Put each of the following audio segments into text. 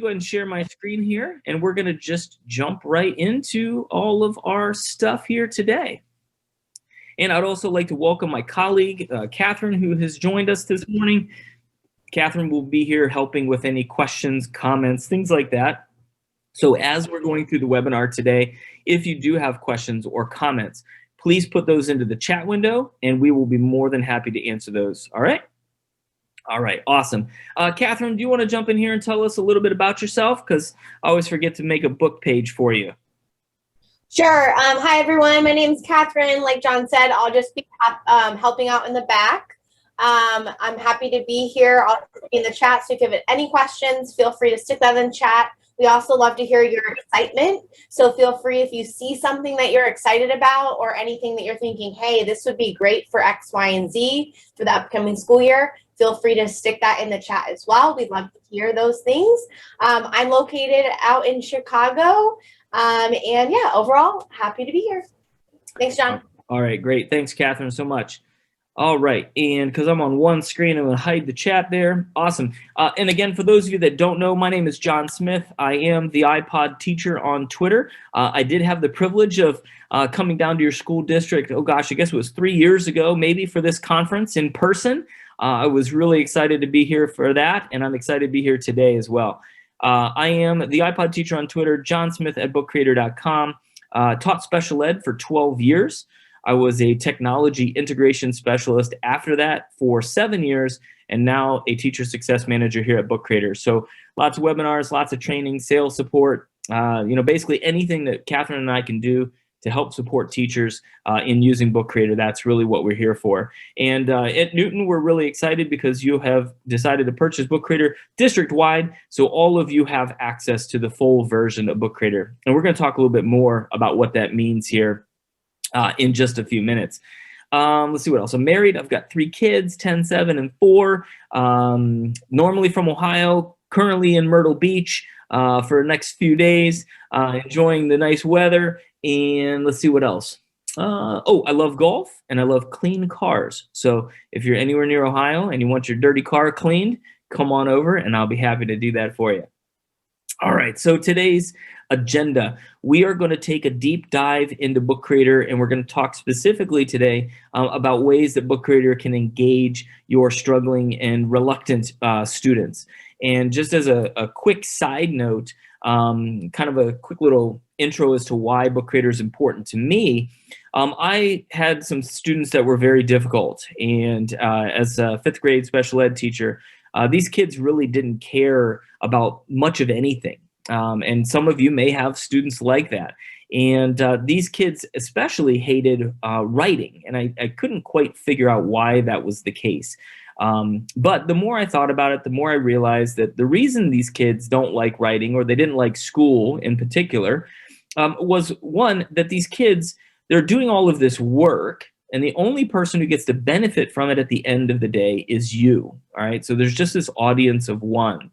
go ahead and share my screen here, and we're going to just jump right into all of our stuff here today. And I'd also like to welcome my colleague, Catherine, who has joined us this morning. Catherine will be here helping with any questions, comments, things like that. So as we're going through the webinar today, if you do have questions or comments, please put those into the chat window, and we will be more than happy to answer those. All right? All right, awesome. Catherine, do you want to jump in here and tell us a little bit about yourself? Because I always forget to make a book page for you. Sure. Hi, everyone. My name is Catherine. Like John said, I'll just be helping out in the back. I'm happy to be here. I'll be in the chat, so if you have any questions, feel free to stick that in the chat. We also love to hear your excitement. So feel free, if you see something that you're excited about or anything that you're thinking, hey, this would be great for X, Y, and Z for the upcoming school year, feel free to stick that in the chat as well. We'd love to hear those things. I'm located out in Chicago. And yeah, overall, happy to be here. Thanks, John. All right, great. Thanks, Catherine, so much. All right, and because I'm on one screen, I'm going to hide the chat there. Awesome. And again, for those of you that don't know, my name is John Smith. I am the iPod teacher on Twitter. I did have the privilege of coming down to your school district, oh gosh, I guess it was 3 years ago, maybe, for this conference in person. I was really excited to be here for that, and I'm excited to be here today as well. I am the iPod teacher on Twitter, John Smith at bookcreator.com. Taught special ed for 12 years. I was a technology integration specialist after that for 7 years, and now a teacher success manager here at Book Creator. So lots of webinars, lots of training, sales support, basically anything that Catherine and I can do to help support teachers in using Book Creator. That's really what we're here for. And at Newton, we're really excited because you have decided to purchase Book Creator district-wide, so all of you have access to the full version of Book Creator. And we're going to talk a little bit more about what that means here in just a few minutes. Let's see what else. I'm married. I've got 3 kids, 10, 7, and 4. Normally from Ohio, currently in Myrtle Beach for the next few days, enjoying the nice weather. And let's see what else. I love golf and I love clean cars. So if you're anywhere near Ohio and you want your dirty car cleaned, come on over and I'll be happy to do that for you. All right, so today's agenda, we are going to take a deep dive into Book Creator, and we're going to talk specifically today about ways that Book Creator can engage your struggling and reluctant students. And just as a quick side note, kind of a quick little intro as to why Book Creator is important to me, I had some students that were very difficult, and as a 5th grade special ed teacher, these kids really didn't care about much of anything. And some of you may have students like that. And these kids especially hated writing. And I couldn't quite figure out why that was the case. But the more I thought about it, the more I realized that the reason these kids don't like writing, or they didn't like school in particular, was one, that these kids, they're doing all of this work, and the only person who gets to benefit from it at the end of the day is you, all right? So there's just this audience of one.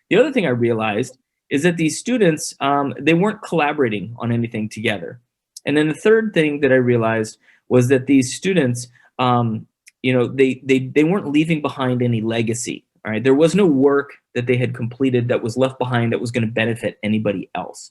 The other thing I realized is that these students, they weren't collaborating on anything together. And then the third thing that I realized was that these students, they weren't leaving behind any legacy, all right? There was no work that they had completed that was left behind that was going to benefit anybody else.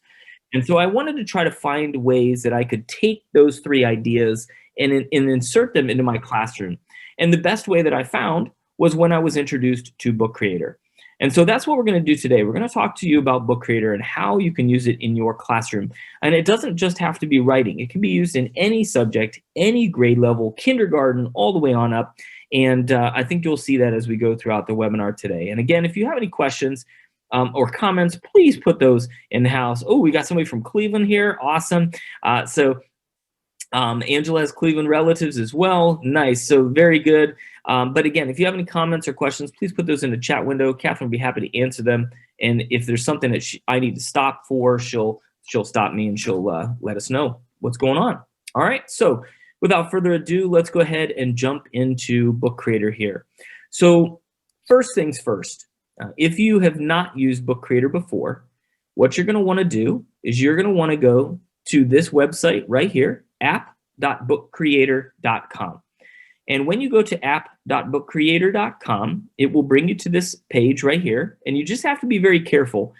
And so I wanted to try to find ways that I could take those 3 ideas and insert them into my classroom. And the best way that I found was when I was introduced to Book Creator. And so that's what we're going to do today. We're going to talk to you about Book Creator and how you can use it in your classroom. And it doesn't just have to be writing. It can be used in any subject, any grade level, kindergarten, all the way on up. And I think you'll see that as we go throughout the webinar today. And again, if you have any questions or comments, please put those in the house. Oh, we got somebody from Cleveland here. Awesome. Angela has Cleveland relatives as well. Nice. So very good. But again, if you have any comments or questions, please put those in the chat window. Catherine will be happy to answer them. And if there's something that I need to stop for, she'll stop me and she'll let us know what's going on. All right. So without further ado, let's go ahead and jump into Book Creator here. So first things first, if you have not used Book Creator before, what you're going to want to do is you're going to want to go to this website right here, app.bookcreator.com. And when you go to app.bookcreator.com, it will bring you to this page right here. And you just have to be very careful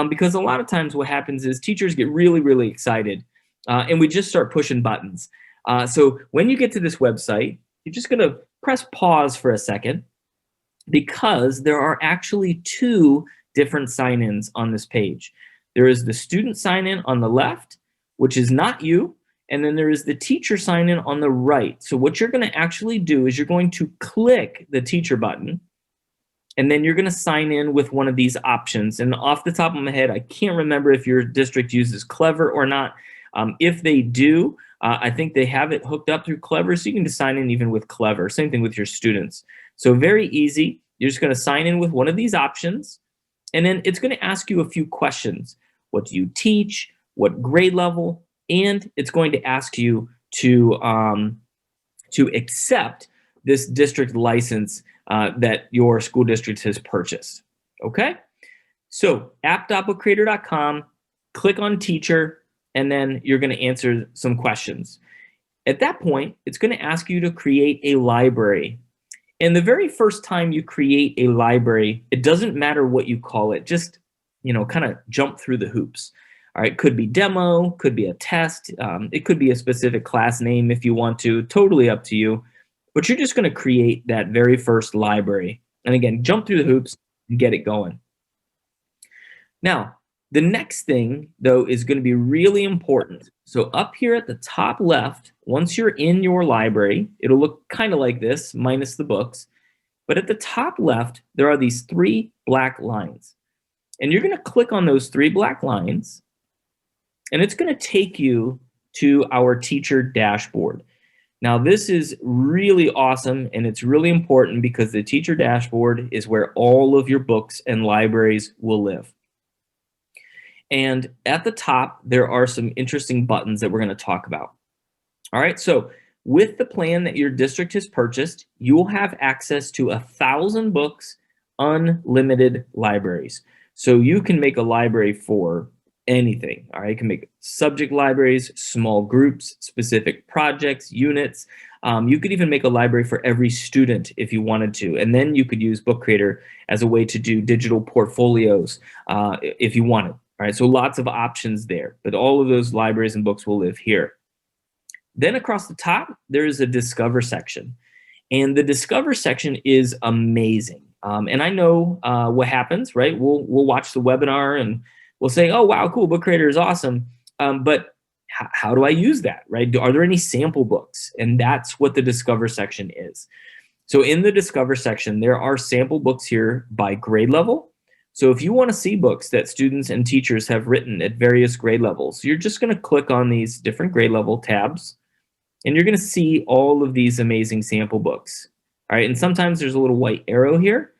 because a lot of times what happens is teachers get really, really excited and we just start pushing buttons. So when you get to this website, you're just going to press pause for a second because there are actually two different sign-ins on this page. There is the student sign-in on the left, which is not you, and then there is the teacher sign-in on the right. So what you're going to actually do is you're going to click the teacher button, and then you're going to sign in with one of these options. And off the top of my head, I can't remember if your district uses Clever or not. If they do, I think they have it hooked up through Clever, so you can just sign in even with Clever. Same thing with your students. So very easy. You're just going to sign in with one of these options, and then it's going to ask you a few questions. What do you teach? What grade level? And it's going to ask you to accept this district license that your school district has purchased. Okay? So app.bookcreator.com, click on teacher, and then you're going to answer some questions. At that point, it's going to ask you to create a library. And the very first time you create a library, it doesn't matter what you call it, just kind of jump through the hoops. All right, could be demo, could be a test, it could be a specific class name if you want to, totally up to you. But you're just going to create that very first library. And again, jump through the hoops and get it going. Now, the next thing, though, is going to be really important. So up here at the top left, once you're in your library, it'll look kind of like this, minus the books. But at the top left, there are these three black lines. And you're going to click on those three black lines, and it's going to take you to our teacher dashboard. Now, this is really awesome, and it's really important because the teacher dashboard is where all of your books and libraries will live. And at the top, there are some interesting buttons that we're going to talk about. All right, so with the plan that your district has purchased, you will have access to 1,000 books, unlimited libraries. So you can make a library for anything. All right, you can make subject libraries, small groups, specific projects, units. You could even make a library for every student if you wanted to. And then you could use Book Creator as a way to do digital portfolios if you wanted. All right, so lots of options there, but all of those libraries and books will live here. Then across the top, there is a Discover section. And the Discover section is amazing. And I know what happens, right? We'll watch the webinar and we'll say, oh, wow, cool, Book Creator is awesome. But how do I use that, right? Are there any sample books? And that's what the Discover section is. So in the Discover section, there are sample books here by grade level. So if you want to see books that students and teachers have written at various grade levels, you're just going to click on these different grade level tabs, and you're going to see all of these amazing sample books. All right, and sometimes there's a little white arrow here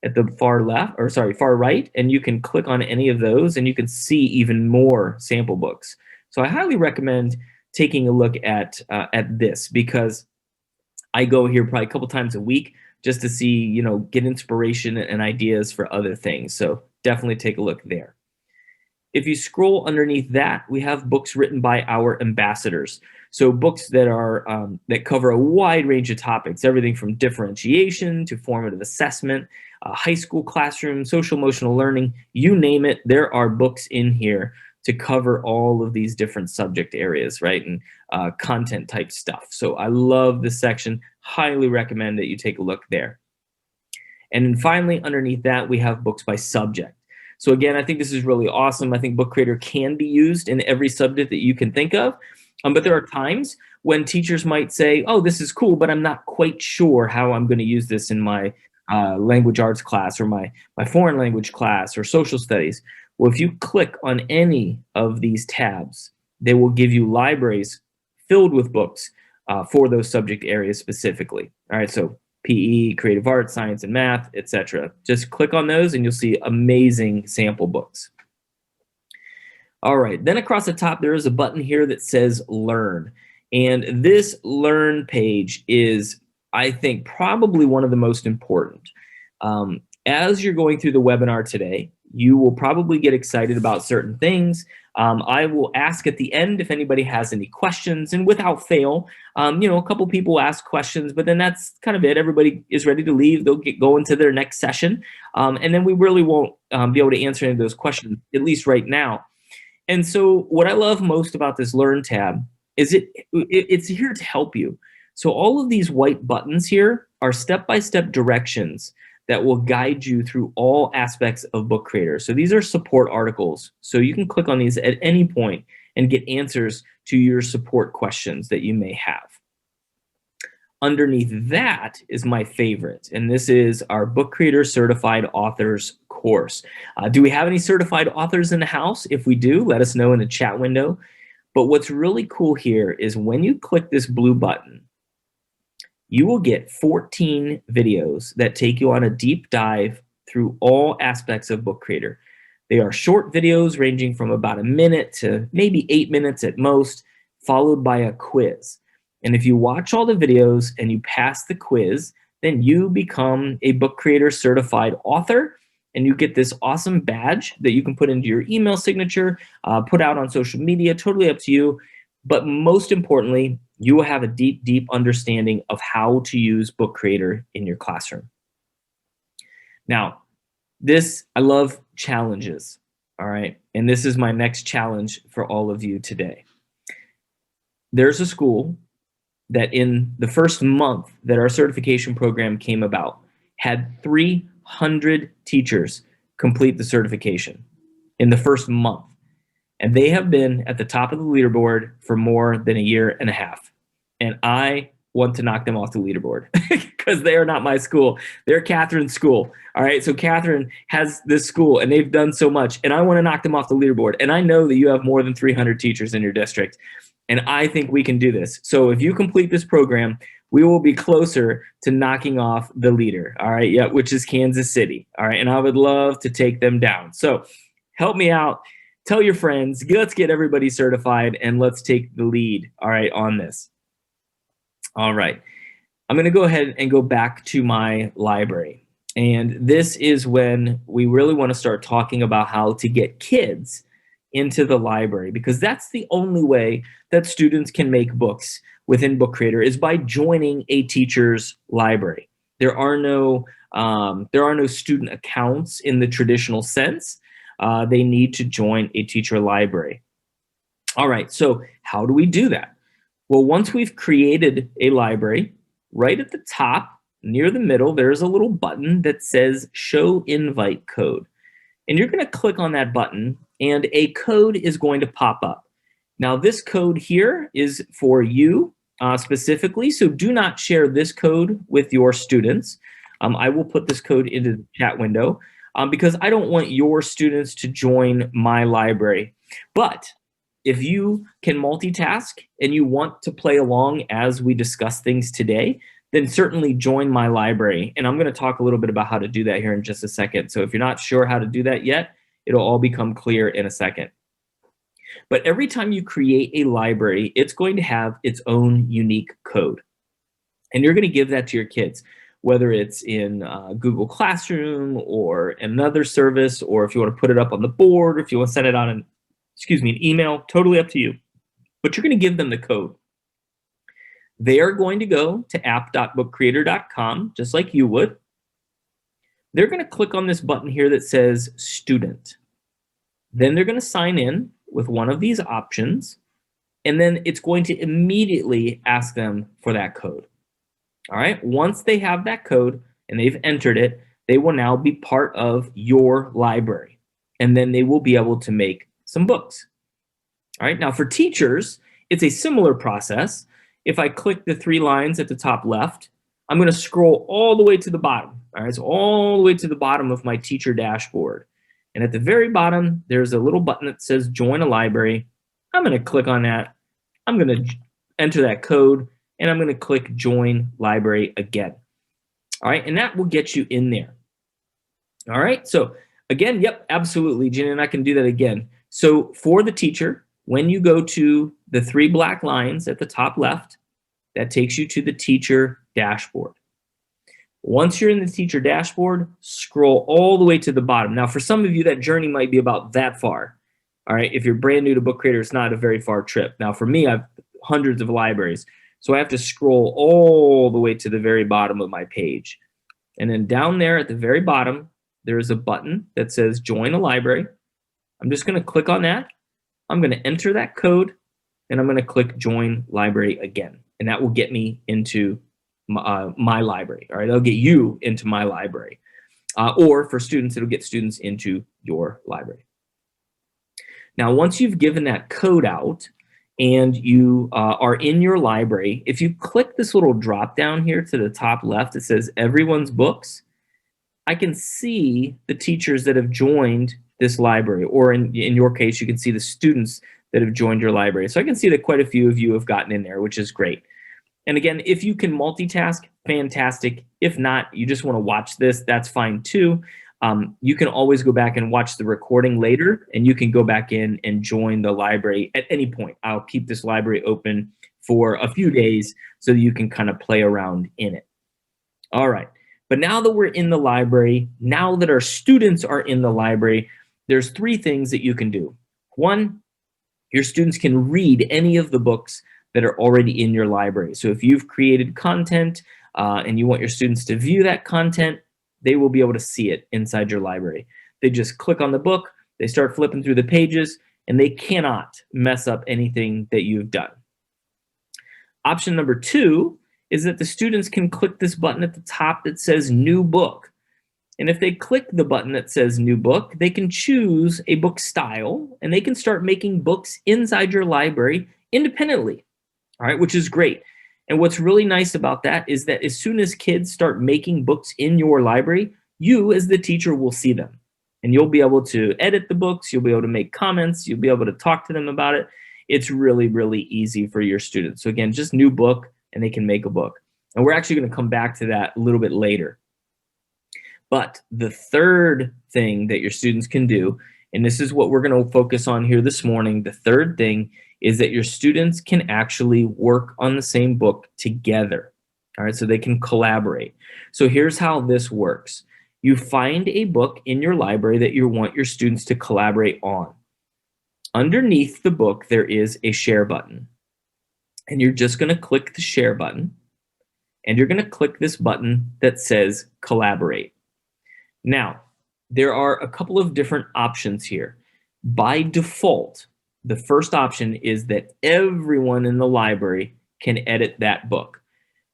at the far right, and you can click on any of those, and you can see even more sample books. So I highly recommend taking a look at this because I go here probably a couple times a week just to see, get inspiration and ideas for other things. So definitely take a look there. If you scroll underneath that, we have books written by our ambassadors. So books that are that cover a wide range of topics, everything from differentiation to formative assessment, high school classroom, social emotional learning, you name it, there are books in here to cover all of these different subject areas, right? And content type stuff. So I love this section, highly recommend that you take a look there. And then finally, underneath that, we have books by subject. So again, I think this is really awesome. I think Book Creator can be used in every subject that you can think of. But there are times when teachers might say, oh, this is cool, but I'm not quite sure how I'm going to use this in my language arts class or my foreign language class or social studies. Well, if you click on any of these tabs, they will give you libraries filled with books for those subject areas specifically. All right, so PE, creative arts, science and math, etc. Just click on those and you'll see amazing sample books. All right, then across the top, there is a button here that says Learn. And this Learn page is, I think, probably one of the most important. As you're going through the webinar today, You will probably get excited about certain things. I will ask at the end if anybody has any questions, and without fail, a couple people ask questions, but then that's kind of it. Everybody is ready to leave. They'll get going to their next session, and then we really won't be able to answer any of those questions, at least right now. And so what I love most about this Learn tab is it's here to help you. So all of these white buttons here are step-by-step directions that will guide you through all aspects of Book Creator. So these are support articles. So you can click on these at any point and get answers to your support questions that you may have. Underneath that is my favorite, and this is our Book Creator Certified Authors course. Do we have any certified authors in the house? If we do, let us know in the chat window. But what's really cool here is when you click this blue button, you will get 14 videos that take you on a deep dive through all aspects of Book Creator. They are short videos ranging from about a minute to maybe 8 minutes at most, followed by a quiz. And if you watch all the videos and you pass the quiz, then you become a Book Creator certified author, and you get this awesome badge that you can put into your email signature, put out on social media, totally up to you. But most importantly, you will have a deep, deep understanding of how to use Book Creator in your classroom. Now, I love challenges, all right? And this is my next challenge for all of you today. There's a school that in the first month that our certification program came about had 300 teachers complete the certification in the first month. And they have been at the top of the leaderboard for more than a year and a half. And I want to knock them off the leaderboard because they are not my school. They're Catherine's school. All right. So Catherine has this school and they've done so much. And I want to knock them off the leaderboard. And I know that you have more than 300 teachers in your district. And I think we can do this. So if you complete this program, we will be closer to knocking off the leader. All right. Yeah. Which is Kansas City. All right. And I would love to take them down. So help me out. Tell your friends, let's get everybody certified and let's take the lead, all right, on this. All right, I'm gonna go ahead and go back to my library. And this is when we really wanna start talking about how to get kids into the library, because that's the only way that students can make books within Book Creator is by joining a teacher's library. There are no student accounts in the traditional sense. They need to join a teacher library. All right, so how do we do that? Well, once we've created a library, right at the top, near the middle, there's a little button that says Show Invite Code. And you're gonna click on that button and a code is going to pop up. Now this code here is for you specifically, so do not share this code with your students. I will put this code into the chat window. Because I don't want your students to join my library. But if you can multitask and you want to play along as we discuss things today, then certainly join my library. And I'm going to talk a little bit about how to do that here in just a second. So if you're not sure how to do that yet, it'll all become clear in a second. But every time you create a library, it's going to have its own unique code. And you're going to give that to your kids, whether it's in Google Classroom or another service, or if you want to put it up on the board, or if you want to send it on an email, totally up to you. But you're going to give them the code. They are going to go to app.bookcreator.com, just like you would. They're going to click on this button here that says Student. Then they're going to sign in with one of these options, and then it's going to immediately ask them for that code. All right, once they have that code and they've entered it, they will now be part of your library, and then they will be able to make some books. All right, now for teachers, it's a similar process. If I click the 3 lines at the top left, I'm going to scroll all the way to the bottom. All right, so all the way to the bottom of my teacher dashboard. And at the very bottom, there's a little button that says Join a Library. I'm going to click on that. I'm going to enter that code, and I'm going to click Join Library again. All right, and that will get you in there. All right, so again, yep, absolutely, Jen, and I can do that again. So for the teacher, when you go to the 3 black lines at the top left, that takes you to the teacher dashboard. Once you're in the teacher dashboard, scroll all the way to the bottom. Now, for some of you, that journey might be about that far. All right, if you're brand new to Book Creator, it's not a very far trip. Now, for me, I've hundreds of libraries, so I have to scroll all the way to the very bottom of my page. And then down there at the very bottom, there is a button that says Join a Library. I'm just going to click on that. I'm going to enter that code, and I'm going to click Join Library again. And that will get me into my library. All right, that'll get you into my library. Or for students, it'll get students into your library. Now, once you've given that code out and you are in your library, if you click this little drop down here to the top left, it says Everyone's Books. I can see the teachers that have joined this library, or in your case, you can see the students that have joined your library. So I can see that quite a few of you have gotten in there, which is great. And again, if you can multitask, fantastic. If not, you just want to watch this, that's fine too. You can always go back and watch the recording later, and you can go back in and join the library at any point. I'll keep this library open for a few days so that you can kind of play around in it. All right, but now that we're in the library, now that our students are in the library, there's 3 things that you can do. 1, your students can read any of the books that are already in your library. So if you've created content and you want your students to view that content, they will be able to see it inside your library. They just click on the book, they start flipping through the pages, and they cannot mess up anything that you've done. Option number 2 is that the students can click this button at the top that says New Book. And if they click the button that says New Book, they can choose a book style, and they can start making books inside your library independently. All right, which is great. And what's really nice about that is that as soon as kids start making books in your library, you as the teacher will see them. And you'll be able to edit the books, you'll be able to make comments, you'll be able to talk to them about it. It's really, really easy for your students. So again, just New Book, and they can make a book. And we're actually going to come back to that a little bit later. But the third thing that your students can do, and this is what we're going to focus on here this morning, the third thing is that your students can actually work on the same book together. All right, so they can collaborate. So here's how this works. You find a book in your library that you want your students to collaborate on. Underneath the book, there is a share button. And you're just going to click the share button. And you're going to click this button that says collaborate. Now, there are a couple of different options here. By default, the first option is that everyone in the library can edit that book.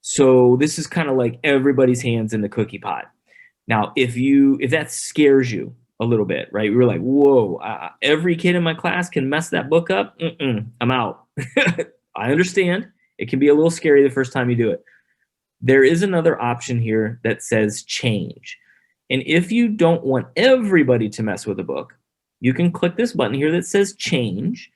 So this is kind of like everybody's hands in the cookie pot. Now, if that scares you a little bit, right? We were like, whoa, every kid in my class can mess that book up. I'm out. I understand. It can be a little scary the first time you do it. There is another option here that says change. And if you don't want everybody to mess with the book, you can click this button here that says change,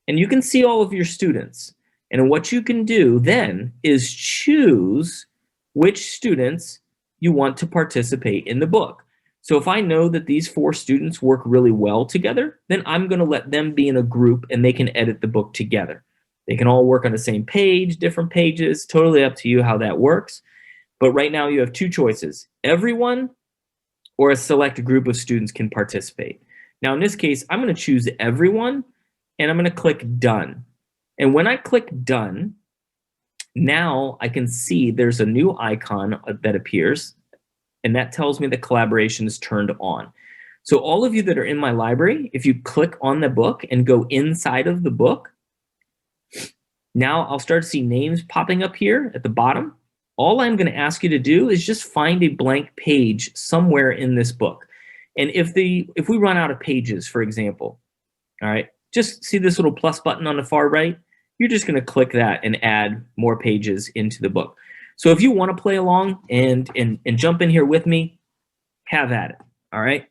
and you can see all of your students. And what you can do then is choose which students you want to participate in the book. So if I know that these 4 students work really well together, then I'm going to let them be in a group and they can edit the book together. They can all work on the same page, different pages, totally up to you how that works. But right now you have 2 choices. Everyone or a select group of students can participate. Now in this case, I'm going to choose everyone, and I'm going to click done. And when I click done, now I can see there's a new icon that appears, and that tells me the collaboration is turned on. So all of you that are in my library, if you click on the book and go inside of the book, now I'll start to see names popping up here at the bottom. All I'm going to ask you to do is just find a blank page somewhere in this book. And if we run out of pages, for example, all right, just see this little plus button on the far right. You're just going to click that and add more pages into the book. So if you want to play along and jump in here with me, have at it. All right,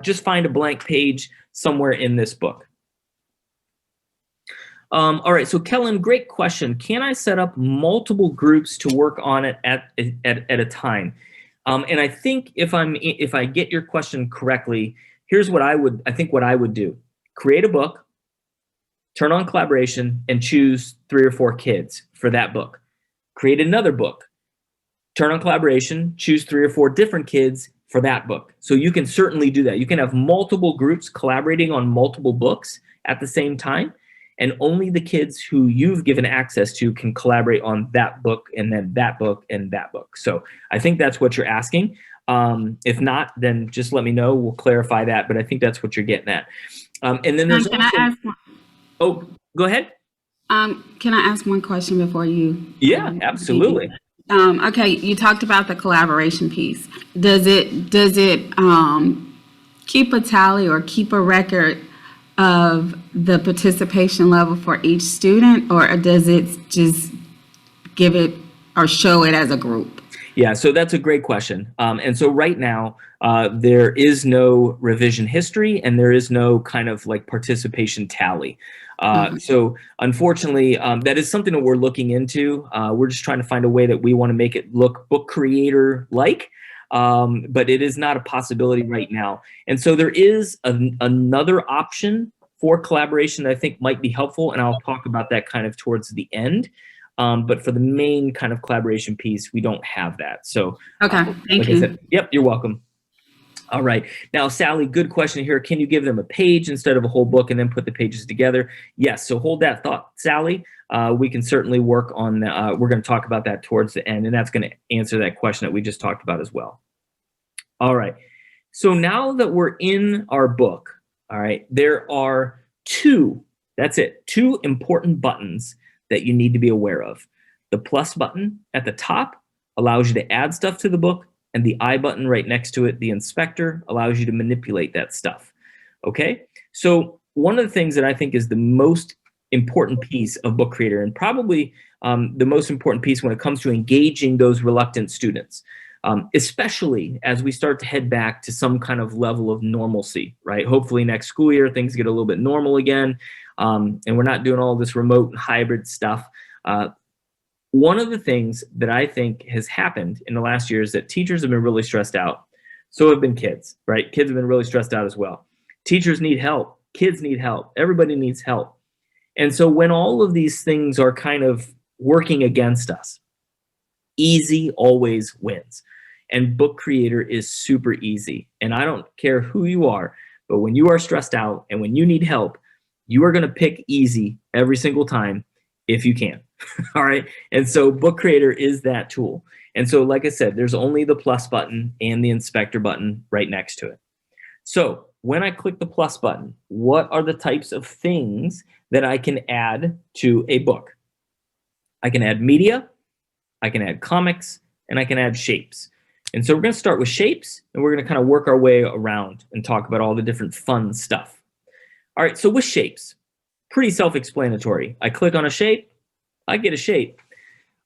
just find a blank page somewhere in this book. All right, so Kellen, great question. Can I set up multiple groups to work on it at a time? And I think if I get your question correctly, here's what I would do. Create a book, turn on collaboration, and choose 3 or 4 kids for that book. Create another book. turn on collaboration, choose 3 or 4 different kids for that book. So you can certainly do that. You can have multiple groups collaborating on multiple books at the same time, and only the kids who you've given access to can collaborate on that book and then that book and that book. So I think that's what you're asking. If not, then just let me know. We'll clarify that, but I think that's what you're getting at. And then there's Can I ask one? Oh, go ahead. Can I ask one question before you? Yeah, absolutely. Okay, you talked about the collaboration piece. Does it keep a tally or keep a record of the participation level for each student, or does it just give it or show it as a group? Yeah, so that's a great question. And so right now, there is no revision history and there is no kind of like participation tally. So unfortunately, that is something that we're looking into. We're just trying to find a way that we want to make it look book creator-like, but it is not a possibility right now. And so there is another option for collaboration that I think might be helpful, and I'll talk about that kind of towards the end. But for the main kind of collaboration piece, we don't have that. So, okay, thank you. I said, yep, you're welcome. All right. Now, Sally, good question here. Can you give them a page instead of a whole book and then put the pages together? Yes. So hold that thought, Sally. We can certainly work on that. We're going to talk about that towards the end, and that's going to answer that question that we just talked about as well. All right. So now that we're in our book, all right, there are two important buttons that you need to be aware of. The plus button at the top allows you to add stuff to the book, and the I button right next to it, the inspector, allows you to manipulate that stuff. Okay? So one of the things that I think is the most important piece of Book Creator, and probably the most important piece when it comes to engaging those reluctant students, especially as we start to head back to some kind of level of normalcy, right? Hopefully next school year, things get a little bit normal again, and we're not doing all this remote and hybrid stuff. One of the things that I think has happened in the last year is that teachers have been really stressed out. So have been kids, right? Kids have been really stressed out as well. Teachers need help. Kids need help. Everybody needs help. And so when all of these things are kind of working against us, easy always wins. And Book Creator is super easy. And I don't care who you are, but when you are stressed out and when you need help, you are going to pick easy every single time if you can. All right. And so Book Creator is that tool. And so, like I said, there's only the plus button and the inspector button right next to it. So when I click the plus button, what are the types of things that I can add to a book? I can add media, I can add comics, and I can add shapes. And so we're going to start with shapes, and we're going to kind of work our way around and talk about all the different fun stuff. All right, so with shapes, pretty self-explanatory. I click on a shape, I get a shape.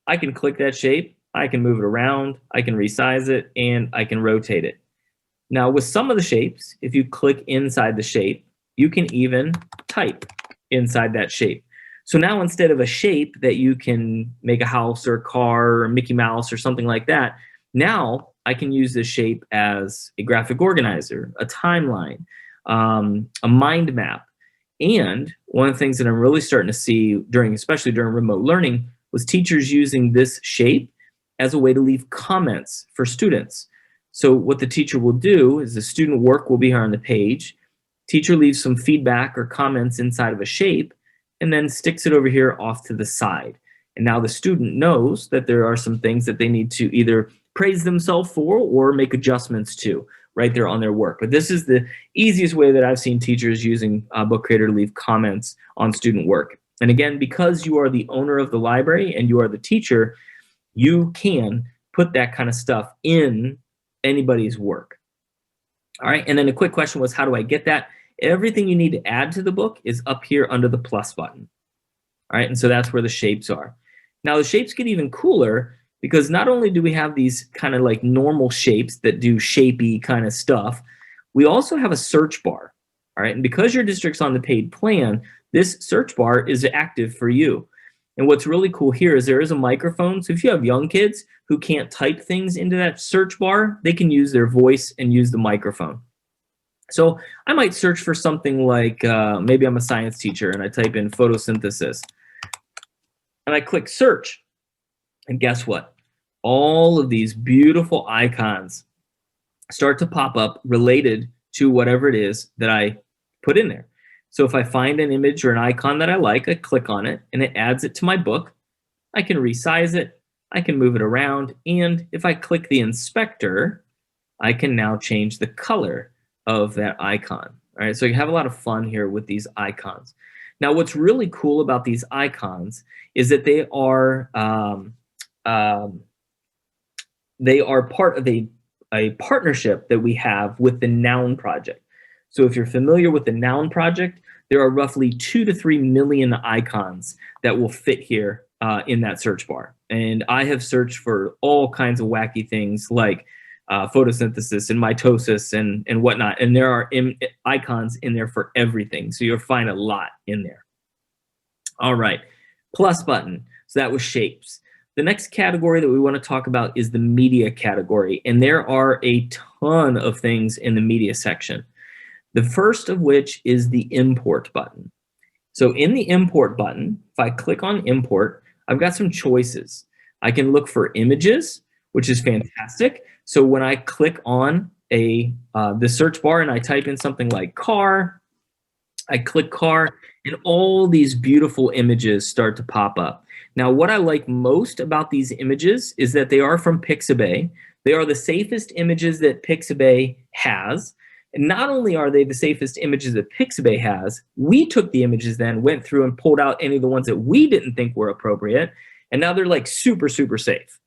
I can click that shape, I can move it around, I can resize it, and I can rotate it. Now with some of the shapes, if you click inside the shape, you can even type inside that shape. So now instead of a shape that you can make a house or a car or Mickey Mouse or something like that, now I can use this shape as a graphic organizer, a timeline, a mind map. And one of the things that I'm really starting to see especially during remote learning, was teachers using this shape as a way to leave comments for students. So what the teacher will do is the student work will be here on the page. Teacher leaves some feedback or comments inside of a shape and then sticks it over here off to the side. And now the student knows that there are some things that they need to either praise themselves for or make adjustments to right there on their work. But this is the easiest way that I've seen teachers using Book Creator to leave comments on student work. And again, because you are the owner of the library and you are the teacher, you can put that kind of stuff in anybody's work. All right, and then the quick question was, how do I get that? Everything you need to add to the book is up here under the plus button. All right, and so that's where the shapes are. Now the shapes get even cooler because not only do we have these kind of like normal shapes that do shapey kind of stuff, we also have a search bar. All right, and because your district's on the paid plan, this search bar is active for you. And what's really cool here is there is a microphone. So if you have young kids who can't type things into that search bar, they can use their voice and use the microphone. So I might search for something like, maybe I'm a science teacher and I type in photosynthesis. And I click search. And guess what? all of these beautiful icons start to pop up related to whatever it is that I put in there. So if I find an image or an icon that I like, I click on it and it adds it to my book. I can resize it, I can move it around, and if I click the inspector, I can now change the color of that icon. All right, so you have a lot of fun here with these icons. Now, what's really cool about these icons is that they are part of a partnership that we have with the Noun Project. So if you're familiar with the Noun Project, there are roughly 2 to 3 million icons that will fit here in that search bar. And I have searched for all kinds of wacky things like photosynthesis and mitosis and whatnot. And there are icons in there for everything. So you'll find a lot in there. All right, plus button. So that was shapes. The next category that we want to talk about is the media category. And there are a ton of things in the media section. The first of which is the import button. So in the import button, if I click on import, I've got some choices. I can look for images, which is fantastic. So when I click on the search bar and I type in something like car, I click car, and all these beautiful images start to pop up. Now, what I like most about these images is that they are from Pixabay. They are the safest images that Pixabay has. And not only are they the safest images that Pixabay has, we took the images then, went through and pulled out any of the ones that we didn't think were appropriate, and now they're like super, super safe.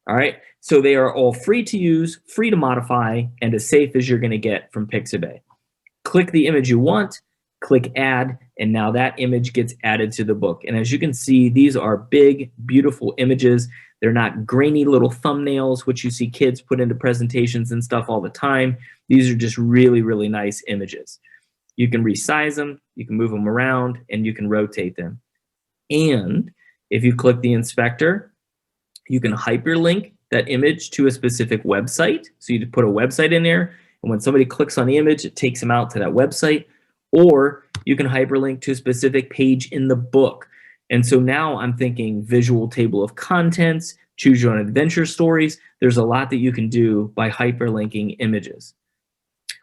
All right, so they are all free to use, free to modify, and as safe as you're gonna get from Pixabay. Click the image you want, click add, and now that image gets added to the book. And as you can see, these are big, beautiful images. They're not grainy little thumbnails, which you see kids put into presentations and stuff all the time. These are just really, really nice images. You can resize them, you can move them around, and you can rotate them. And if you click the inspector, you can hyperlink that image to a specific website. So you put a website in there, and when somebody clicks on the image, it takes them out to that website. Or you can hyperlink to a specific page in the book. And so now I'm thinking visual table of contents, choose your own adventure stories. There's a lot that you can do by hyperlinking images.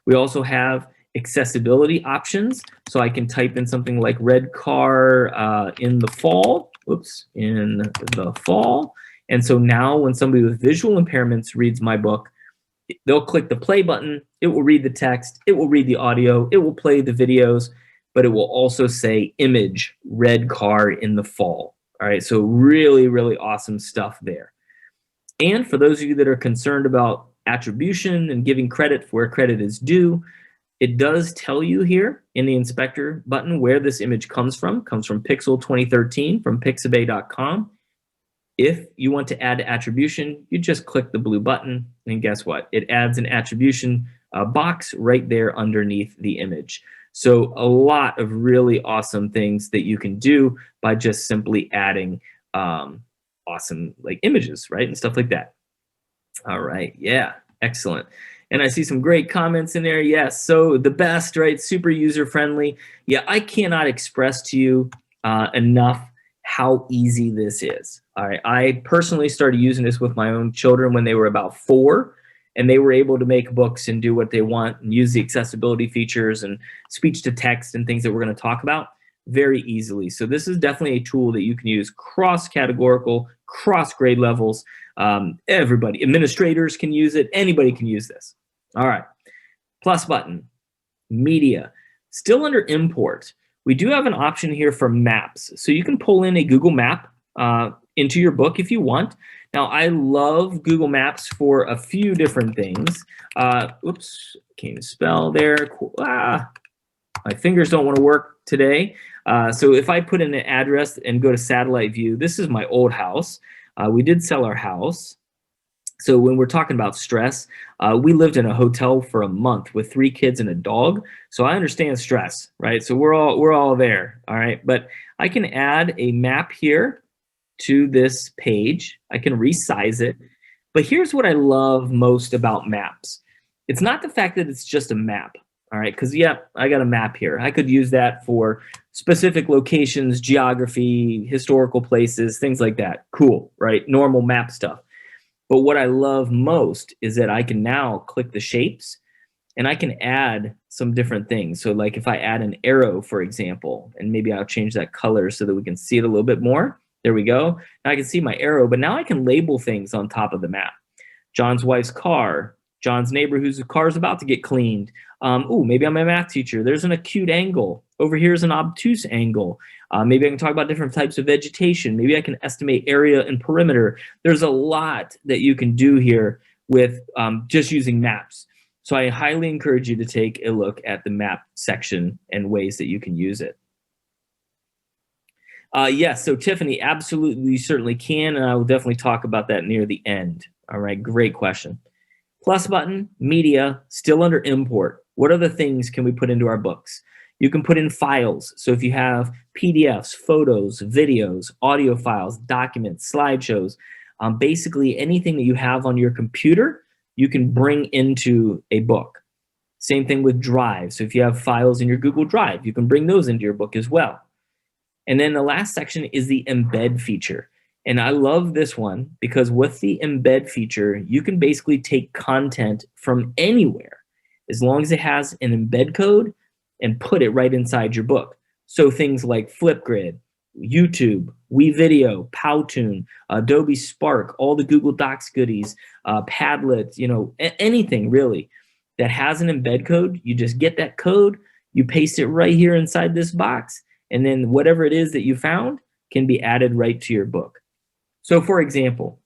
We also have accessibility options. So I can type in something like red car in the fall. Oops, in the fall. And so now when somebody with visual impairments reads my book, they'll click the play button, it will read the text, it will read the audio, it will play the videos, but it will also say image, red car in the fall. All right, so really, really awesome stuff there. And for those of you that are concerned about attribution and giving credit where credit is due, it does tell you here in the inspector button where this image comes from. It comes from Pixel 2013 from pixabay.com. If you want to add attribution, you just click the blue button, and guess what? It adds an attribution box right there underneath the image. So a lot of really awesome things that you can do by just simply adding awesome like images, right? And stuff like that. All right, yeah, excellent. And I see some great comments in there. Yes, so the best, right? Super user-friendly. Yeah, I cannot express to you enough how easy this is. All right, I personally started using this with my own children when they were about 4, and they were able to make books and do what they want and use the accessibility features and speech to text and things that we're going to talk about very easily. So this is definitely a tool that you can use cross-categorical, cross-grade levels. Everybody, administrators can use it. Anybody can use this. All right, plus button, media. Still under import, we do have an option here for maps. So you can pull in a Google map into your book if you want. Now, I love Google Maps for a few different things. Oops, can't spell there. My fingers don't want to work today. So if I put in an address and go to satellite view, this is my old house. We did sell our house. So when we're talking about stress, we lived in a hotel for a month with 3 kids and a dog. So I understand stress, right? So we're all there, all right? But I can add a map here to this page. I can resize it. But here's what I love most about maps. It's not the fact that it's just a map, all right? Because, yeah, I got a map here. I could use that for specific locations, geography, historical places, things like that. Cool, right? Normal map stuff. But what I love most is that I can now click the shapes and I can add some different things. So like if I add an arrow, for example, and maybe I'll change that color so that we can see it a little bit more. There we go. Now I can see my arrow, but now I can label things on top of the map. John's wife's car, John's neighbor whose car is about to get cleaned. Maybe I'm a math teacher. There's an acute angle. Over here is an obtuse angle. Maybe I can talk about different types of vegetation. Maybe I can estimate area and perimeter. There's a lot that you can do here with just using maps. So I highly encourage you to take a look at the map section and ways that you can use it. Yes, so Tiffany, absolutely, you certainly can, and I will definitely talk about that near the end. All right, great question. Plus button, media, still under import. What other things can we put into our books? You can put in files. So if you have PDFs, photos, videos, audio files, documents, slideshows, basically anything that you have on your computer, you can bring into a book. Same thing with Drive. So if you have files in your Google Drive, you can bring those into your book as well. And then the last section is the embed feature. And I love this one because with the embed feature, you can basically take content from anywhere as long as it has an embed code and put it right inside your book. So things like Flipgrid, YouTube, WeVideo, Powtoon, Adobe Spark, all the Google Docs goodies, Padlet, anything really that has an embed code, you just get that code, you paste it right here inside this box, and then whatever it is that you found can be added right to your book. So for example,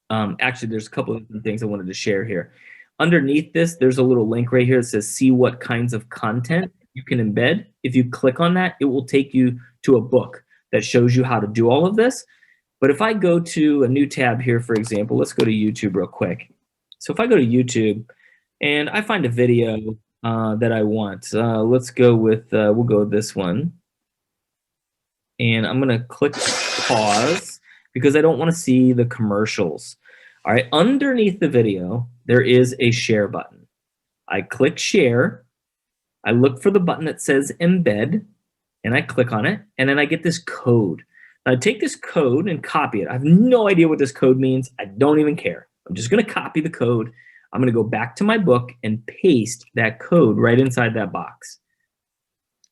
actually there's a couple of different things I wanted to share here. Underneath this, there's a little link right here that says see what kinds of content you can embed. If you click on that, it will take you to a book that shows you how to do all of this. But if I go to a new tab here, for example, let's go to YouTube real quick. So if I go to YouTube and I find a video that I want, let's go with, we'll go with this one. And I'm gonna click pause because I don't wanna see the commercials. All right, underneath the video, there is a share button. I click share, I look for the button that says embed, and I click on it, and then I get this code. Now I take this code and copy it. I have no idea what this code means. I don't even care. I'm just gonna copy the code. I'm gonna go back to my book and paste that code right inside that box.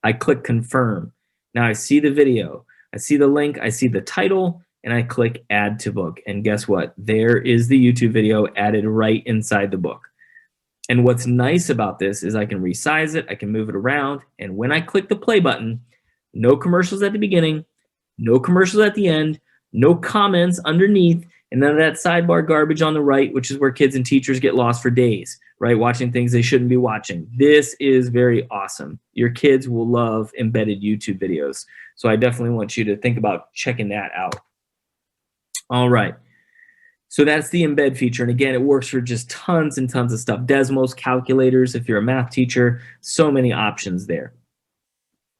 I click confirm. Now I see the video, I see the link, I see the title, and I click add to book. And guess what? There is the YouTube video added right inside the book. And what's nice about this is I can resize it, I can move it around, and when I click the play button, no commercials at the beginning, no commercials at the end, no comments underneath, and none of that sidebar garbage on the right, which is where kids and teachers get lost for days, right? Watching things they shouldn't be watching. This is very awesome. Your kids will love embedded YouTube videos. So I definitely want you to think about checking that out. All right. So that's the embed feature. And again, it works for just tons and tons of stuff. Desmos, calculators, if you're a math teacher, so many options there.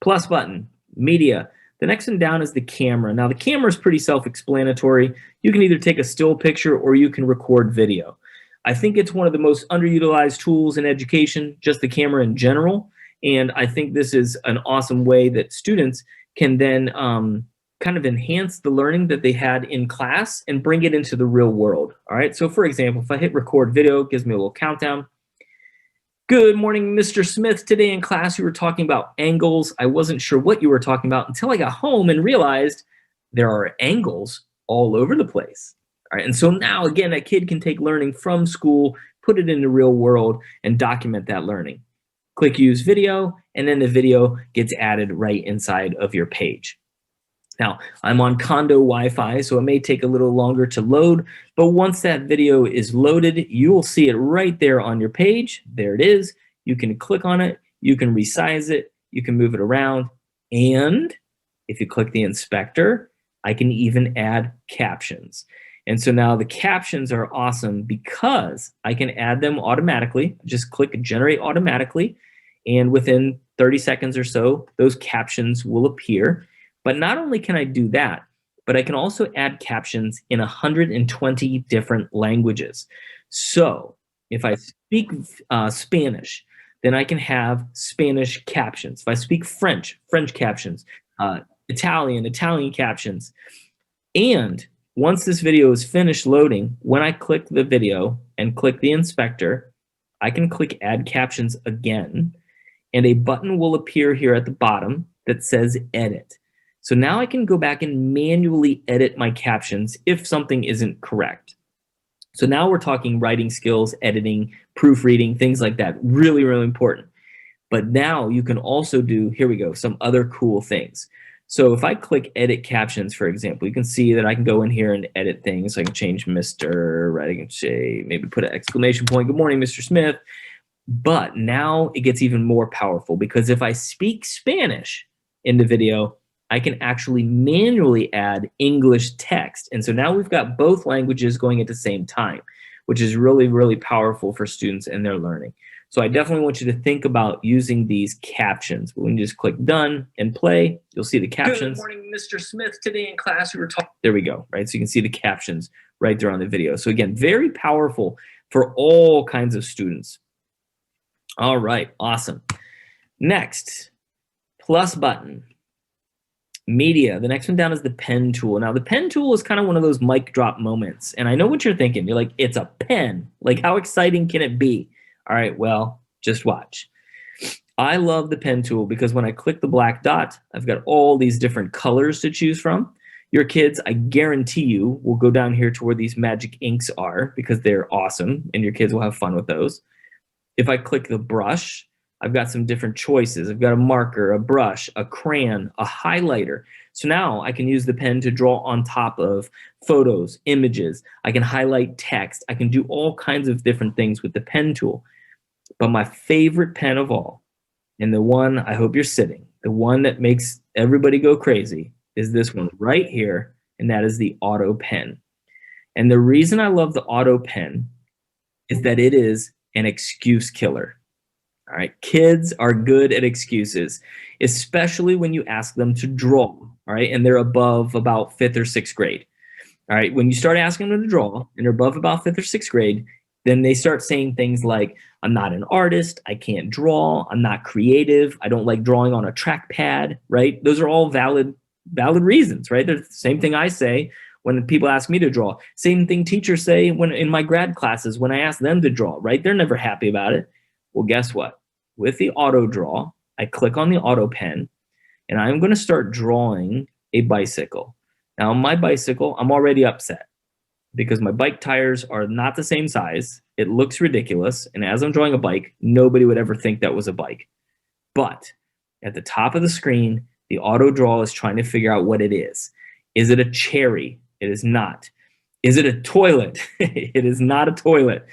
Plus button, media. The next one down is the camera. Now the camera is pretty self-explanatory. You can either take a still picture or you can record video. I think it's one of the most underutilized tools in education, just the camera in general. And I think this is an awesome way that students can then kind of enhance the learning that they had in class and bring it into the real world. All right, so for example, if I hit record video, it gives me a little countdown. Good morning, Mr. Smith. Today in class, you were talking about angles. I wasn't sure what you were talking about until I got home and realized there are angles all over the place. All right, and so now, again, a kid can take learning from school, put it in the real world, and document that learning. Click use video, and then the video gets added right inside of your page. Now, I'm on Condo Wi-Fi, so it may take a little longer to load, but once that video is loaded, you will see it right there on your page. There it is. You can click on it, you can resize it, you can move it around, and if you click the inspector, I can even add captions. And so now the captions are awesome because I can add them automatically. Just click generate automatically, and within 30 seconds or so, those captions will appear. But not only can I do that, but I can also add captions in 120 different languages. So if I speak Spanish, then I can have Spanish captions. If I speak French, French captions, Italian, Italian captions. And Once this video is finished loading, when I click the video and click the inspector, I can click add captions again, and a button will appear here at the bottom that says edit. So now I can go back and manually edit my captions if something isn't correct. So now we're talking writing skills, editing, proofreading, things like that. Really, really important. But now you can also do, here we go, some other cool things. So if I click edit captions, for example, you can see that I can go in here and edit things. I can change Mr., right? I can say, maybe put an exclamation point. Good morning, Mr. Smith. But now it gets even more powerful because if I speak Spanish in the video, I can actually manually add English text. And so now we've got both languages going at the same time, which is really, really powerful for students and their learning. So I definitely want you to think about using these captions. When you just click done and play, you'll see the captions. Good morning, Mr. Smith. Today in class, we were talking. There we go, right? So you can see the captions right there on the video. So again, very powerful for all kinds of students. All right, awesome. Next, plus button. Media. The next one down is the pen tool. Now, the pen tool is kind of one of those mic drop moments. And I know what you're thinking. You're like, it's a pen. Like, how exciting can it be? All right, well, just watch. I love the pen tool because when I click the black dot, I've got all these different colors to choose from. Your kids, I guarantee you, will go down here to where these magic inks are because they're awesome, and your kids will have fun with those. If I click the brush, I've got some different choices. I've got a marker, a brush, a crayon, a highlighter. So now I can use the pen to draw on top of photos, images. I can highlight text. I can do all kinds of different things with the pen tool. But my favorite pen of all, and the one I hope you're sitting, the one that makes everybody go crazy, is this one right here, and that is the Auto Pen. And the reason I love the Auto Pen is that it is an excuse killer. All right, kids are good at excuses, especially when you ask them to draw, all right, and they're above about 5th or 6th grade. All right, when you start asking them to draw and they're above about 5th or 6th grade, then they start saying things like, I'm not an artist, I can't draw, I'm not creative, I don't like drawing on a trackpad, right? Those are all valid reasons, right? They're the same thing I say when people ask me to draw. Same thing teachers say when in my grad classes when I ask them to draw, right? They're never happy about it. Well, guess what? With the auto draw, I click on the Auto Pen, and I'm going to start drawing a bicycle. Now, my bicycle, I'm already upset because my bike tires are not the same size. It looks ridiculous, and as I'm drawing a bike, nobody would ever think that was a bike. But at the top of the screen, the auto draw is trying to figure out what it is. Is it a cherry? It is not. Is it a toilet? It is not a toilet.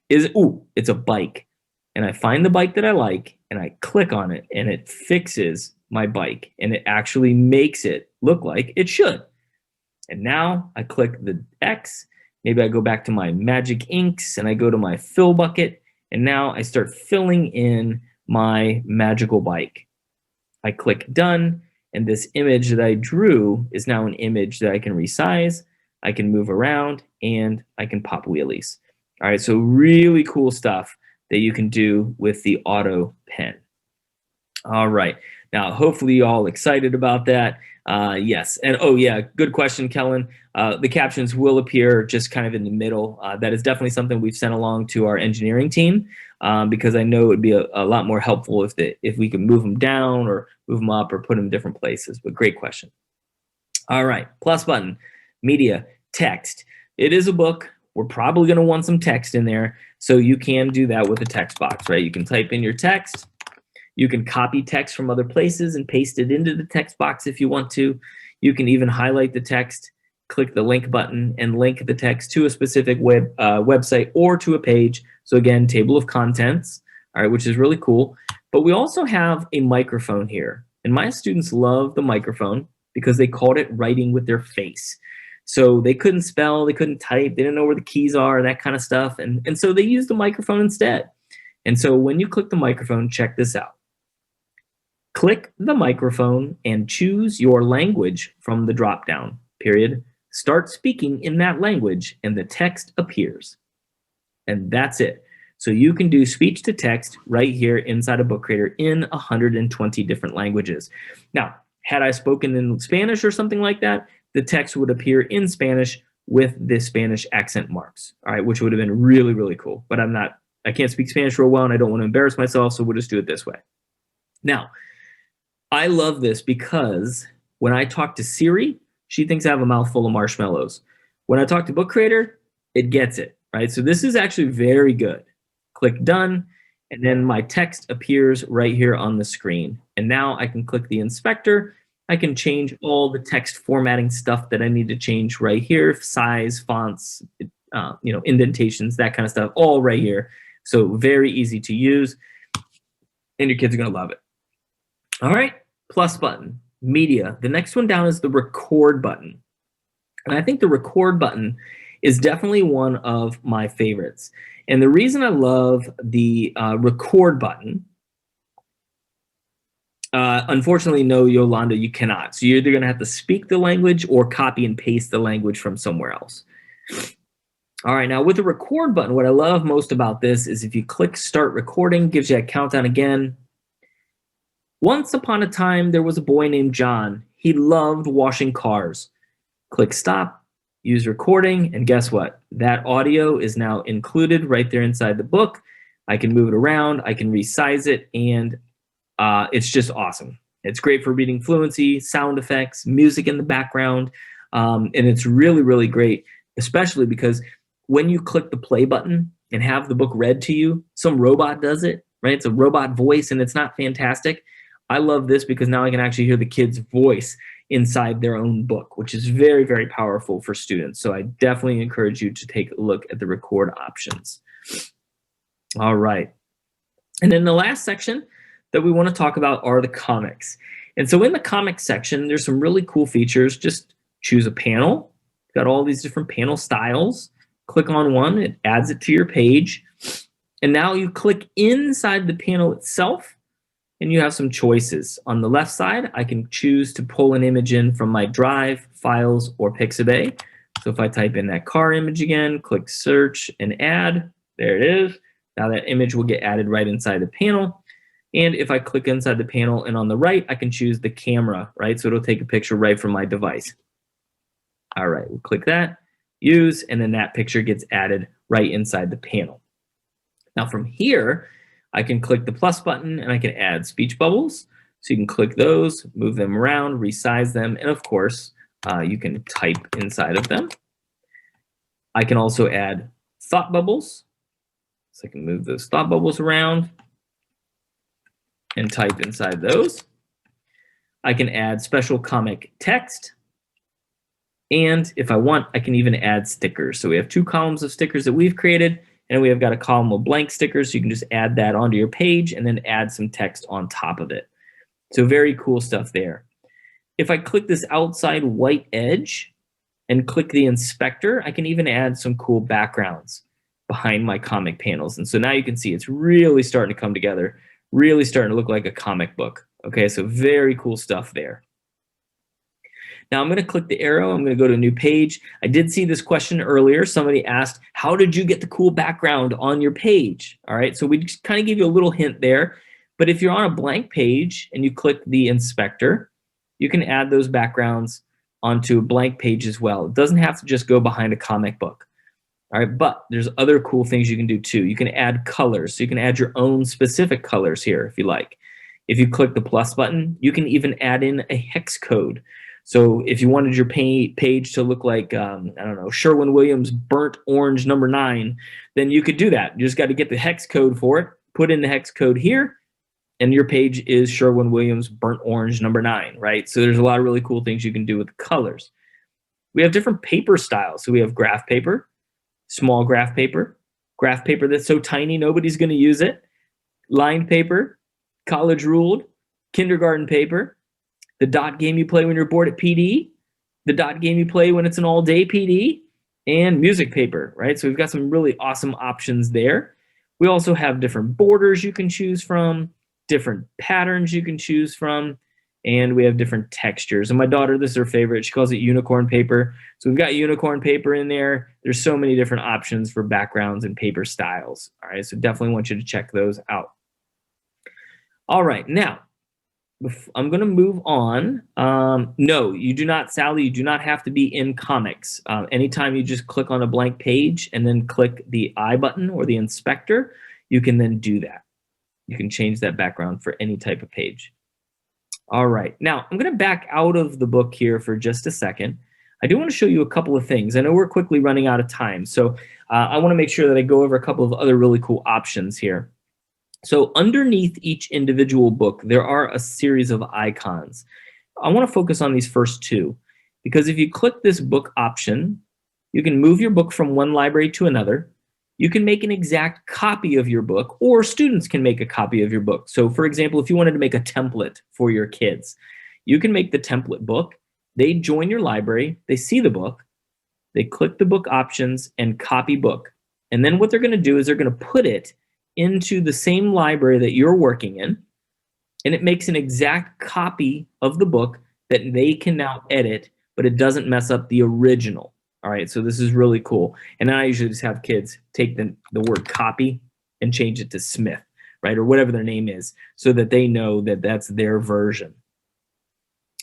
It's a bike. And I find the bike that I like, and I click on it, and it fixes my bike, and it actually makes it look like it should. And now I click the X. Maybe I go back to my magic inks, and I go to my fill bucket, and now I start filling in my magical bike. I click done, and this image that I drew is now an image that I can resize, I can move around, and I can pop wheelies. All right, so really cool stuff that you can do with the Auto Pen. All right. Now, hopefully you all excited about that. Yes. And oh yeah, good question, Kellen. The captions will appear just kind of in the middle. That is definitely something we've sent along to our engineering team because I know it would be a lot more helpful if we could move them down or move them up or put them in different places. But great question. All right. Plus button, media, text. It is a book. We're probably going to want some text in there. So you can do that with a text box, right? You can type in your text. You can copy text from other places and paste it into the text box if you want to. You can even highlight the text, click the link button, and link the text to a specific website or to a page. So again, table of contents, all right, which is really cool. But we also have a microphone here. And my students love the microphone because they called it writing with their face. So they couldn't spell, they couldn't type, they didn't know where the keys are, that kind of stuff. And so they used the microphone instead. And so when you click the microphone, check this out. Click the microphone and choose your language from the drop-down, period. Start speaking in that language and the text appears. And that's it. So you can do speech to text right here inside of Book Creator in 120 different languages. Now, had I spoken in Spanish or something like that, the text would appear in Spanish with the Spanish accent marks, all right, which would have been really, really cool. But I can't speak Spanish real well and I don't want to embarrass myself, so we'll just do it this way. Now, I love this because when I talk to Siri, she thinks I have a mouthful of marshmallows. When I talk to Book Creator, it gets it, right? So this is actually very good. Click done, and then my text appears right here on the screen. And now I can click the inspector. I can change all the text formatting stuff that I need to change right here, size, fonts, indentations, that kind of stuff, all right here. So very easy to use, and your kids are going to love it. All right, plus button, media. The next one down is the record button. And I think the record button is definitely one of my favorites. And the reason I love the record button, unfortunately, no, Yolanda, you cannot. So you're either going to have to speak the language or copy and paste the language from somewhere else. All right, now with the record button, what I love most about this is if you click start recording, gives you a countdown again. Once upon a time, there was a boy named John. He loved washing cars. Click stop, use recording, and guess what? That audio is now included right there inside the book. I can move it around, I can resize it, and it's just awesome. It's great for reading fluency, sound effects, music in the background, and it's really, really great, especially because when you click the play button and have the book read to you, some robot does it, right? It's a robot voice and it's not fantastic. I love this because now I can actually hear the kid's voice inside their own book, which is very, very powerful for students. So I definitely encourage you to take a look at the record options. All right. And then the last section that we want to talk about are the comics. And so in the comics section, there's some really cool features. Just choose a panel. Got all these different panel styles. Click on one, it adds it to your page. And now you click inside the panel itself, and you have some choices. On the left side, I can choose to pull an image in from my Drive, Files, or Pixabay. So if I type in that car image again, click search and add, there it is. Now that image will get added right inside the panel. And if I click inside the panel and on the right, I can choose the camera, right? So it'll take a picture right from my device. All right, we'll click that, use, and then that picture gets added right inside the panel. Now from here, I can click the plus button and I can add speech bubbles. So you can click those, move them around, resize them, and of course, you can type inside of them. I can also add thought bubbles. So I can move those thought bubbles around and type inside those. I can add special comic text. And if I want, I can even add stickers. So we have 2 columns of stickers that we've created, and we have got a column of blank stickers. So you can just add that onto your page and then add some text on top of it. So very cool stuff there. If I click this outside white edge and click the inspector, I can even add some cool backgrounds behind my comic panels. And so now you can see it's really starting to come together, really starting to look like a comic book. Okay, so very cool stuff there. Now I'm going to click the arrow. I'm going to go to a new page. I did see this question earlier. Somebody asked, how did you get the cool background on your page? All right, so we just kind of give you a little hint there. But if you're on a blank page and you click the inspector, you can add those backgrounds onto a blank page as well. It doesn't have to just go behind a comic book. All right, but there's other cool things you can do too. You can add colors. So you can add your own specific colors here if you like. If you click the plus button, you can even add in a hex code. So if you wanted your page to look like, I don't know, Sherwin-Williams burnt orange number 9, then you could do that. You just got to get the hex code for it, put in the hex code here, and your page is Sherwin-Williams burnt orange number 9, right? So there's a lot of really cool things you can do with colors. We have different paper styles. So we have graph paper, small graph paper that's so tiny nobody's going to use it, lined paper, college ruled, kindergarten paper, the dot game you play when you're bored at PD, the dot game you play when it's an all-day PD, and music paper, right? So we've got some really awesome options there. We also have different borders you can choose from, different patterns you can choose from, and we have different textures. And my daughter, this is her favorite. She calls it unicorn paper. So we've got unicorn paper in there. There's so many different options for backgrounds and paper styles. All right, so definitely want you to check those out. All right, now, I'm going to move on. No, you do not, Sally, you do not have to be in comics. Anytime you just click on a blank page and then click the I button or the inspector, you can then do that. You can change that background for any type of page. All right. Now, I'm going to back out of the book here for just a second. I do want to show you a couple of things. I know we're quickly running out of time, so I want to make sure that I go over a couple of other really cool options here. So underneath each individual book, there are a series of icons. I want to focus on these first two, because if you click this book option, you can move your book from one library to another. You can make an exact copy of your book, or students can make a copy of your book. So for example, if you wanted to make a template for your kids, you can make the template book. They join your library, they see the book, they click the book options and copy book. And then what they're going to do is they're going to put it into the same library that you're working in, and it makes an exact copy of the book that they can now edit, but it doesn't mess up the original. All right, so this is really cool. And then I usually just have kids take the word copy and change it to Smith, right, or whatever their name is, so that they know that that's their version.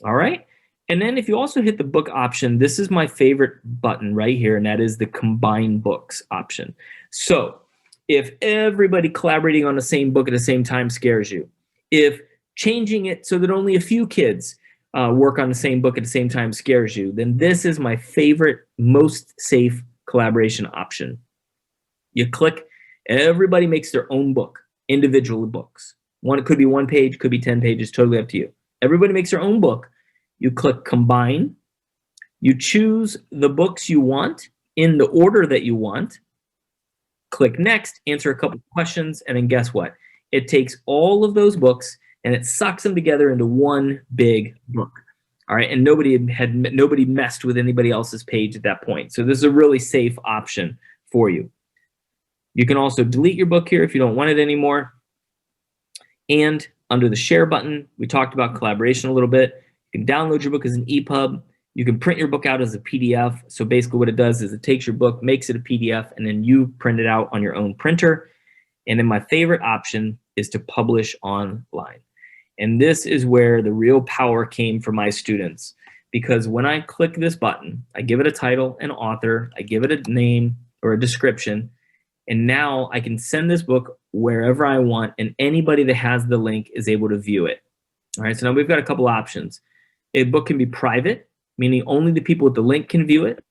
All right, and then if you also hit the book option, this is my favorite button right here, and that is the combine books option. So if everybody collaborating on the same book at the same time scares you, if changing it so that only a few kids work on the same book at the same time scares you, then this is my favorite, most safe collaboration option. You click, everybody makes their own book, individual books. It could be 1 page, could be 10 pages, totally up to you. Everybody makes their own book. You click combine. You choose the books you want in the order that you want. Click next, answer a couple of questions, and then guess what? It takes all of those books and it sucks them together into one big book. All right, and nobody messed with anybody else's page at that point. So this is a really safe option for you. You can also delete your book here if you don't want it anymore. And under the share button, we talked about collaboration a little bit. You can download your book as an EPUB. You can print your book out as a PDF. So basically what it does is it takes your book, makes it a PDF, and then you print it out on your own printer. And then my favorite option is to publish online. And this is where the real power came for my students, because when I click this button, I give it a title, an author, I give it a name or a description, and now I can send this book wherever I want, and anybody that has the link is able to view it. All right, so now we've got a couple options. A book can be private, meaning only the people with the link can view it.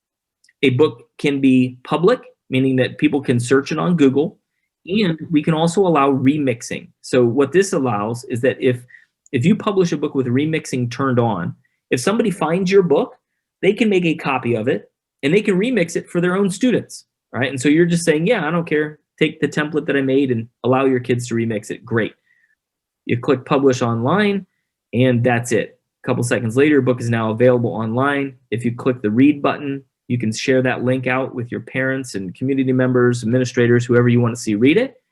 A book can be public, meaning that people can search it on Google. And we can also allow remixing. So what this allows is that if you publish a book with remixing turned on, if somebody finds your book, they can make a copy of it and they can remix it for their own students, right? And so you're just saying, yeah, I don't care. Take the template that I made and allow your kids to remix it. Great. You click publish online and that's it. A couple seconds later, your book is now available online. If you click the read button, you can share that link out with your parents and community members, administrators, whoever you want to see read it.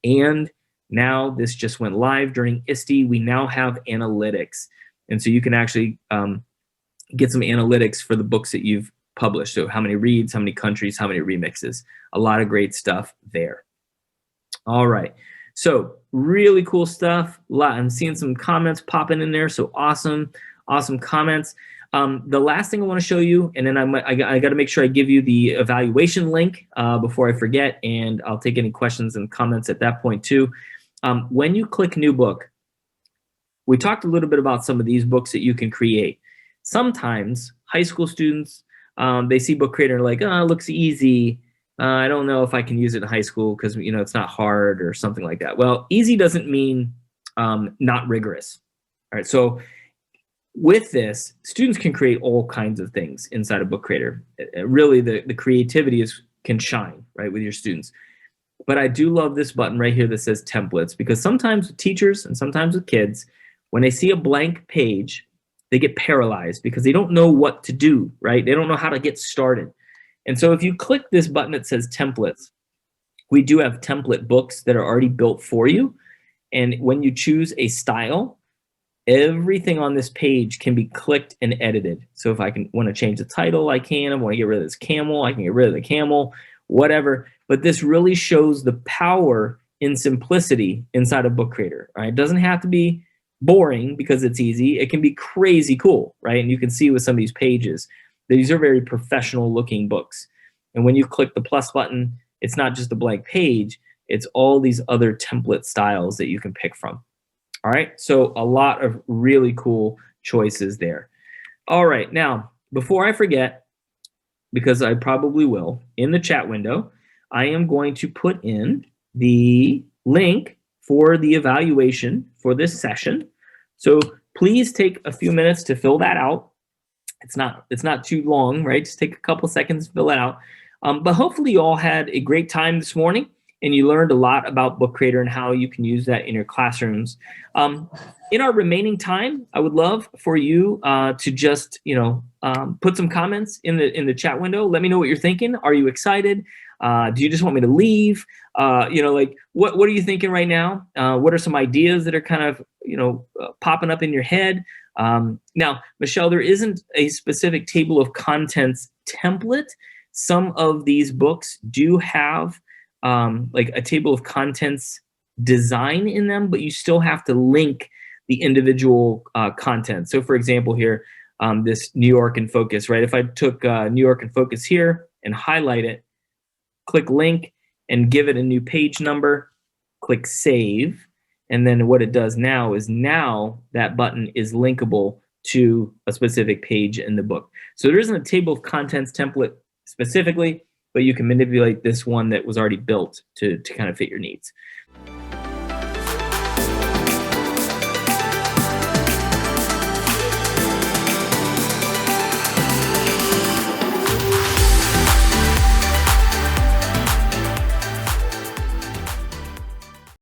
And now this just went live during ISTE. We now have analytics. And so you can actually get some analytics for the books that you've published. So how many reads, how many countries, how many remixes. A lot of great stuff there. All right. So really cool stuff. I'm seeing some comments popping in there. So awesome, awesome comments. The last thing I want to show you, and then I got to make sure I give you the evaluation link before I forget, and I'll take any questions and comments at that point too. When you click new book, we talked a little bit about some of these books that you can create. Sometimes high school students, they see Book Creator and like, oh, it looks easy. I don't know if I can use it in high school because it's not hard or something like that. Well, easy doesn't mean not rigorous. All right, so with this, students can create all kinds of things inside of Book Creator. Really, the creativity can shine, right, with your students. But I do love this button right here that says templates, because sometimes with teachers and sometimes with kids, when they see a blank page, they get paralyzed because they don't know what to do, right? They don't know how to get started. And so if you click this button that says templates, we do have template books that are already built for you. And when you choose a style, everything on this page can be clicked and edited. So if I want to change the title, I can. I want to get rid of this camel, I can get rid of the camel, whatever. But this really shows the power in simplicity inside of Book Creator. Right? It doesn't have to be boring because it's easy. It can be crazy cool, right? And you can see with some of these pages, these are very professional looking books. And when you click the plus button, it's not just a blank page, it's all these other template styles that you can pick from. All right, so a lot of really cool choices there. All right, now, before I forget, because I probably will, in the chat window, I am going to put in the link for the evaluation for this session. So please take a few minutes to fill that out. It's not too long, right? Just take a couple seconds to fill it out. But hopefully you all had a great time this morning and you learned a lot about Book Creator and how you can use that in your classrooms. In our remaining time, I would love for you to just, put some comments in the chat window. Let me know what you're thinking. Are you excited? Do you just want me to leave? What are you thinking right now? What are some ideas that are kind of, popping up in your head? Now, Michelle, there isn't a specific table of contents template. Some of these books do have like a table of contents design in them, but you still have to link the individual content. So for example here, this New York in Focus, right? If I took New York in Focus here and highlight it, click link and give it a new page number, click save. And then what it does now is now that button is linkable to a specific page in the book. So there isn't a table of contents template specifically, but you can manipulate this one that was already built to kind of fit your needs.